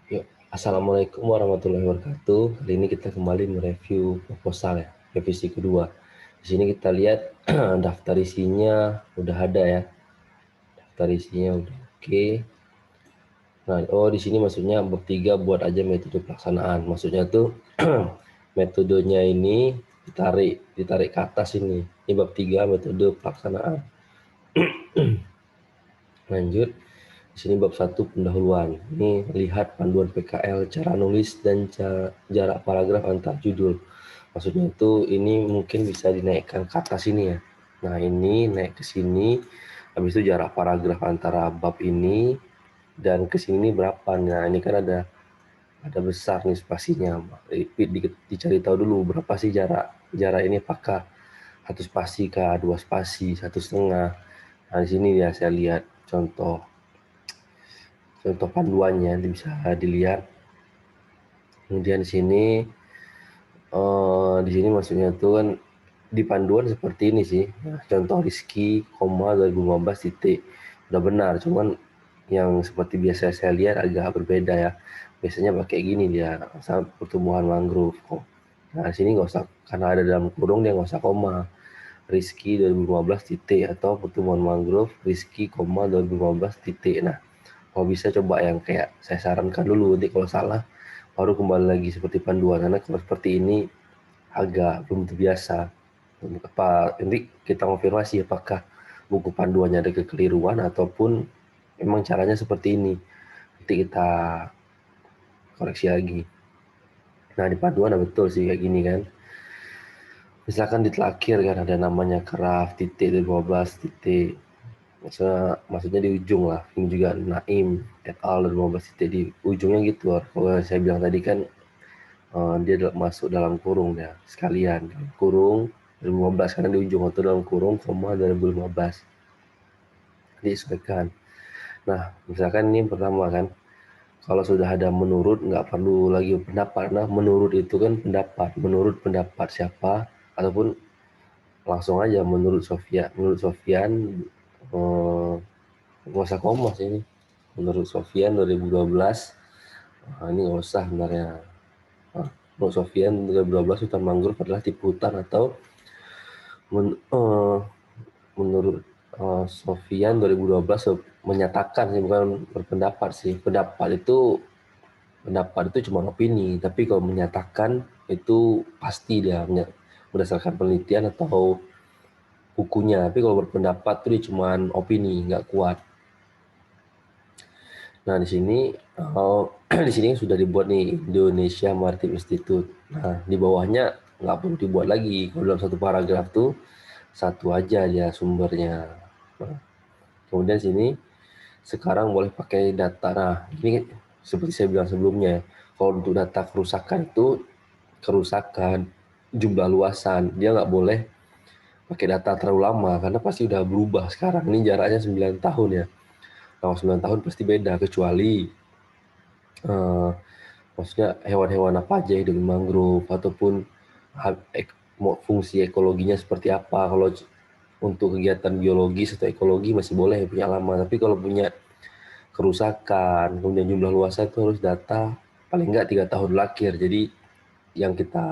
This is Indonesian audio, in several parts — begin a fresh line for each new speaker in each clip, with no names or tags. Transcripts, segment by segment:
Yuk, Assalamualaikum warahmatullahi wabarakatuh. Kali ini kita kembali mereview proposal ya, revisi kedua. Di sini kita lihat daftar isinya udah ada ya. Daftar isinya udah oke. Nah, di sini maksudnya bab 3 buat aja metode pelaksanaan. Maksudnya tuh metodenya ini ditarik ke atas ini. Ini bab 3 metode pelaksanaan. Lanjut. Di sini bab 1 pendahuluan. Ini lihat panduan PKL, cara nulis dan jarak paragraf antar judul. Maksudnya itu ini mungkin bisa dinaikkan ke atas ini ya. Nah, ini naik ke sini. Habis itu jarak paragraf antara bab ini dan ke sini berapa. Nah, ini kan ada besar nih spasinya. Dicari tahu dulu berapa sih jarak jarak ini, apakah satu spasi kah, dua spasi, satu setengah. Nah, di sini ya saya lihat contoh panduannya bisa dilihat. Kemudian di sini maksudnya tuh kan di panduan seperti ini sih. Nah, contoh Rizky, 2015 titik. Udah benar, cuman yang seperti biasa saya lihat agak berbeda ya. Biasanya pakai gini dia, sama pertumbuhan mangrove. Nah, di sini nggak usah, karena ada dalam kurung dia nggak usah koma. Rizky 2015 titik atau pertumbuhan mangrove Rizky, 2015 titik. Nah, kalau bisa coba yang kayak saya sarankan dulu, nanti kalau salah baru kembali lagi seperti panduan, karena kalau seperti ini agak belum terbiasa. Nanti kita konfirmasi apakah buku panduannya ada kekeliruan ataupun memang caranya seperti ini. Nanti kita koreksi lagi. Nah, di panduan betul sih kayak gini kan. Misalkan di terakhir kan ada namanya craft titik 15 titik. Maksudnya di ujung lah. Ini juga Naim et al 15 titik di ujungnya gitu. Kalau saya bilang tadi kan dia masuk dalam kurung ya sekalian, dalam kurung 2015 karena di ujung atau dalam kurung koma 2015 disesuaikan. Nah, misalkan ini pertama kan, kalau sudah ada menurut nggak perlu lagi pendapat. Nah, menurut itu kan menurut pendapat siapa, ataupun langsung aja menurut Sofian, nggak usah koma sih ini, menurut Sofian 2012. Nah, ini nggak usah sebenarnya. Menurut Sofian 2012 hutan mangrove adalah tipe hutan atau menurut Sofian 2012 menyatakan sih, bukan berpendapat sih. Pendapat itu cuma opini, tapi kalau menyatakan itu pasti dia berdasarkan penelitian atau bukunya. Tapi kalau berpendapat itu dia cuma opini, nggak kuat. Nah, di sini di sini sudah dibuat nih Indonesia Maritime Institute. Nah, di bawahnya nggak perlu dibuat lagi. Kalau dalam satu paragraf tuh satu aja dia sumbernya. Nah, kemudian sini sekarang boleh pakai data. Nah, ini seperti saya bilang sebelumnya, kalau untuk data kerusakan jumlah luasan, dia nggak boleh pakai data terlalu lama karena pasti udah berubah sekarang. Ini jaraknya 9 tahun ya. Kalau 9 tahun pasti beda, kecuali maksudnya hewan-hewan apa aja hidup di mangrove, ataupun fungsi ekologinya seperti apa. Kalau untuk kegiatan biologis atau ekologi masih boleh punya lama, tapi kalau punya kerusakan kemudian jumlah luasan itu harus data paling enggak 3 tahun lahir. Jadi yang kita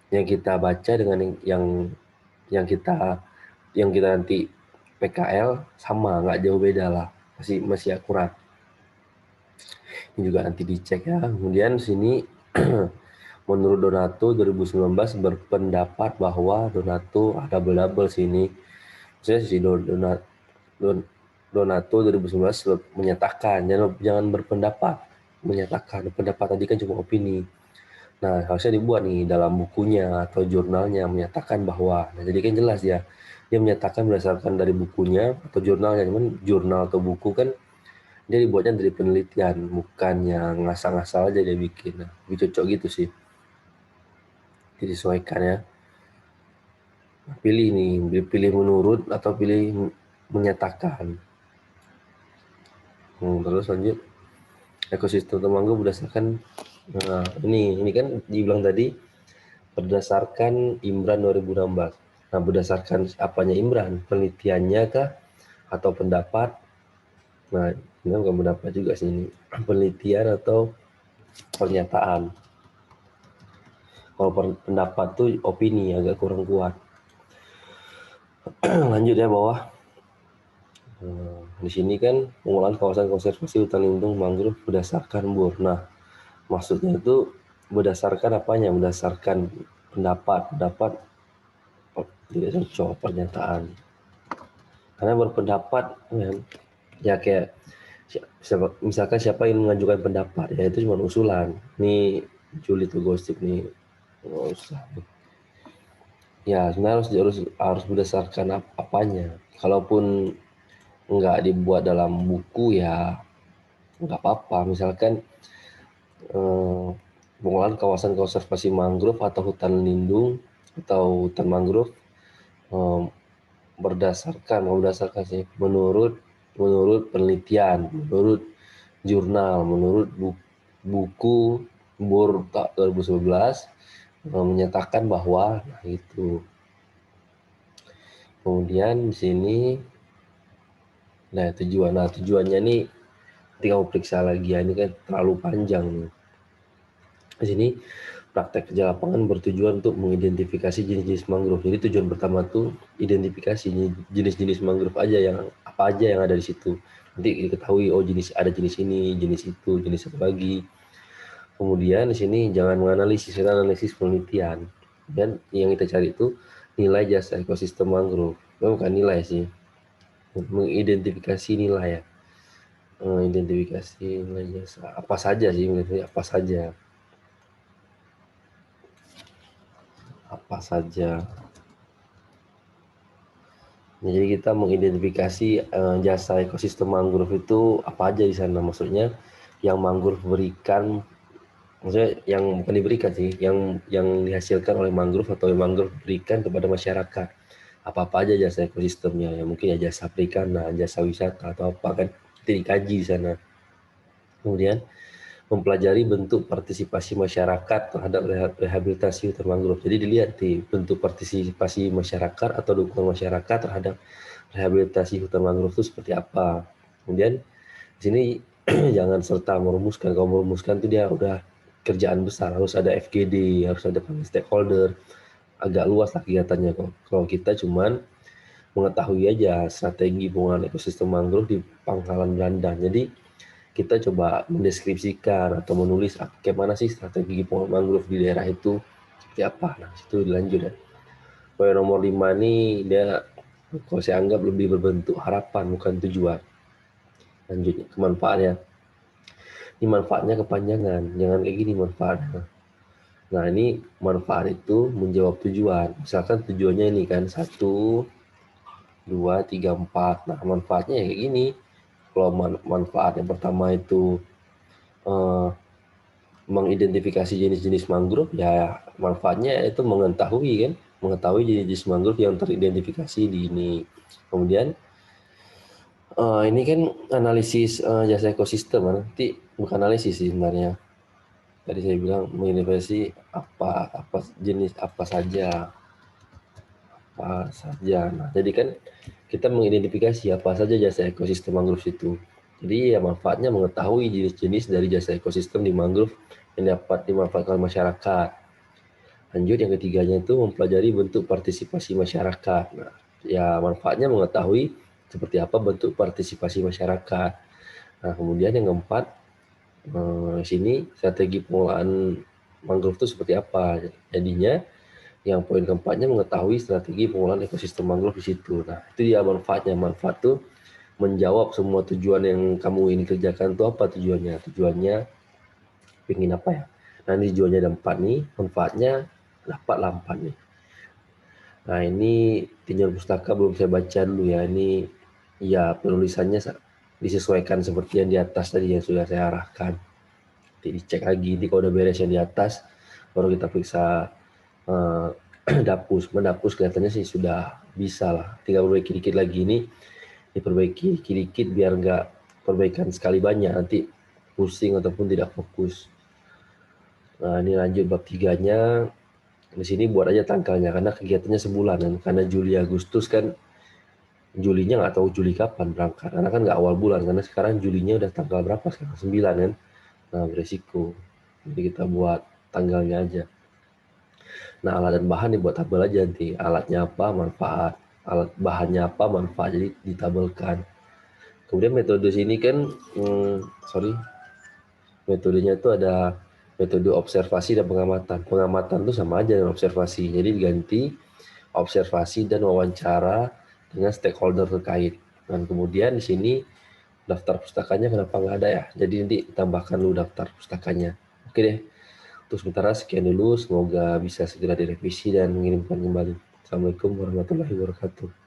yang kita baca dengan yang kita nanti PKL sama, nggak jauh beda lah, masih akurat. Ini juga nanti dicek ya. Kemudian sini menurut Donato 2019 berpendapat bahwa Donato ada double sini. Maksudnya si Donato 2019 menyatakan, jangan berpendapat, menyatakan. Pendapat tadi kan cuma opini. Nah, harusnya dibuat nih dalam bukunya atau jurnalnya menyatakan bahwa. Nah, jadi kan jelas ya. Dia menyatakan berdasarkan dari bukunya atau jurnalnya. Cuman jurnal atau buku kan dia dibuatnya dari penelitian, bukan yang ngasal-ngasal aja dia bikin. Nah, lebih cocok gitu sih. Disesuaikan ya. Pilih nih, pilih menurut atau pilih menyatakan. Terus lanjut, ekosistem temangga berdasarkan, nah ini kan dibilang tadi berdasarkan Imran 2016. Nah, berdasarkan apanya Imran? Penelitiannya kah atau pendapat? Nah, ini bukan pendapat juga sih, ini penelitian atau pernyataan. Kalau pendapat tuh opini, agak kurang kuat. Lanjut ya bawah. Di sini kan pengelolaan kawasan konservasi hutan lindung mangrove berdasarkan BUR. Nah, maksudnya itu berdasarkan apanya? Berdasarkan pendapat tidak cocok pernyataan. Karena berpendapat ya kayak misalkan siapa yang mengajukan pendapat ya itu cuma usulan. Nih Juli tuh gosip nih, nggak usah. Ya sebenarnya harus berdasarkan apanya. Kalaupun nggak dibuat dalam buku ya nggak apa-apa. Misalkan pengelolaan kawasan konservasi mangrove atau hutan lindung atau hutan mangrove eh, berdasarkan sih menurut penelitian, menurut jurnal, menurut buku BUR 2011 menyatakan bahwa nah itu. Kemudian di sini tujuannya nih ketika mau periksa lagi ya, ini kan terlalu panjang nih. Di sini praktek kerja lapangan bertujuan untuk mengidentifikasi jenis-jenis mangrove. Jadi tujuan pertama tuh identifikasi jenis-jenis mangrove aja yang ada di situ. Nanti diketahui ada jenis ini, jenis itu, jenis satu lagi. Kemudian di sini jangan menganalisis, kita analisis penelitian. Dan yang kita cari itu nilai jasa ekosistem mangrove. Bukan nilai sih, mengidentifikasi nilai ya. Identifikasi nilai jasa apa saja sih, apa saja. Nah, jadi kita mengidentifikasi jasa ekosistem mangrove itu apa aja di sana. Maksudnya yang mangrove berikan, maksudnya yang bukan diberikan sih, yang dihasilkan oleh mangrove atau yang mangrove berikan kepada masyarakat. Apa aja jasa ekosistemnya, ya mungkin ya jasa perikanan, jasa wisata atau apa kan, itu dikaji di sana. Kemudian mempelajari bentuk partisipasi masyarakat terhadap rehabilitasi hutan mangrove. Jadi dilihat di bentuk partisipasi masyarakat atau dukungan masyarakat terhadap rehabilitasi hutan mangrove itu seperti apa. Kemudian di sini jangan serta merumuskan. Kalau merumuskan itu dia udah kerjaan besar, harus ada FGD, harus ada stakeholder, agak luas lah kegiatannya. Kalau kita cuman mengetahui aja strategi pengelolaan ekosistem mangrove di Pangkalan Belanda. Jadi kita coba mendeskripsikan atau menulis kayak mana sih strategi pengelolaan mangrove di daerah itu seperti apa. Nah, itu dilanjut ya. Poin nomor 5 ini dia kalau saya anggap lebih berbentuk harapan bukan tujuan. Lanjutnya ke manfaat ya. Ini manfaatnya kepanjangan, jangan kayak gini manfaatnya. Nah, ini manfaat itu menjawab tujuan. Misalkan tujuannya ini kan 1, 2, 3, 4. Nah, manfaatnya ya kayak gini. Kalau manfaat yang pertama itu eh, mengidentifikasi jenis-jenis mangrove, ya manfaatnya itu mengetahui jenis-jenis mangrove yang teridentifikasi di ini. Kemudian ini kan analisis jasa ekosistem, nanti bukan analisis sih sebenarnya. Tadi saya bilang mengidentifikasi apa jenis apa saja. Nah, jadi kan kita mengidentifikasi apa saja jasa ekosistem mangrove itu. Jadi ya manfaatnya mengetahui jenis-jenis dari jasa ekosistem di mangrove yang dapat dimanfaatkan masyarakat. Lanjut yang ketiganya itu mempelajari bentuk partisipasi masyarakat. Nah, ya manfaatnya mengetahui seperti apa bentuk partisipasi masyarakat. Nah, kemudian yang keempat, sini strategi pengelolaan mangrove itu seperti apa. Jadinya yang poin keempatnya mengetahui strategi pengelolaan ekosistem mangrove di situ. Nah, itu dia manfaatnya. Manfaat tuh menjawab semua tujuan yang kamu ingin kerjakan itu apa tujuannya. Tujuannya ingin apa ya. Nah, ini tujuannya ada 4 nih, manfaatnya dapat lah 4 nih. Nah, ini tinjauan pustaka belum saya baca dulu ya. Ini ya penulisannya disesuaikan seperti yang di atas tadi yang sudah saya arahkan. Nanti dicek lagi, nanti kalau udah beres yang di atas baru kita periksa dapus. Mendapus kelihatannya sih sudah bisa lah. Tinggal perbaiki dikit lagi, ini diperbaiki dikit biar nggak perbaikan sekali banyak nanti pusing ataupun tidak fokus. Nah, ini lanjut bab 3-nya. Di sini buat aja tanggalnya karena kegiatannya sebulan kan. Karena Juli Agustus kan, Julinya nggak tahu Juli kapan berangkat. Karena kan nggak awal bulan, karena sekarang Julinya udah tanggal berapa sekarang? 9 kan. Nah, beresiko. Jadi kita buat tanggalnya aja. Nah, alat dan bahan dibuat tabel aja nanti. Alatnya apa, manfaat. Alat bahannya apa, manfaat. Jadi ditabelkan. Kemudian metode sini kan, sorry, metodenya itu ada metode observasi dan pengamatan. Pengamatan itu sama aja dengan observasi. Jadi diganti observasi dan wawancara dengan stakeholder terkait. Dan kemudian di sini daftar pustakanya kenapa nggak ada ya? Jadi nanti tambahkan dulu daftar pustakanya. Oke deh. Untuk sementara sekian dulu. Semoga bisa segera direvisi dan mengirimkan kembali. Assalamualaikum warahmatullahi wabarakatuh.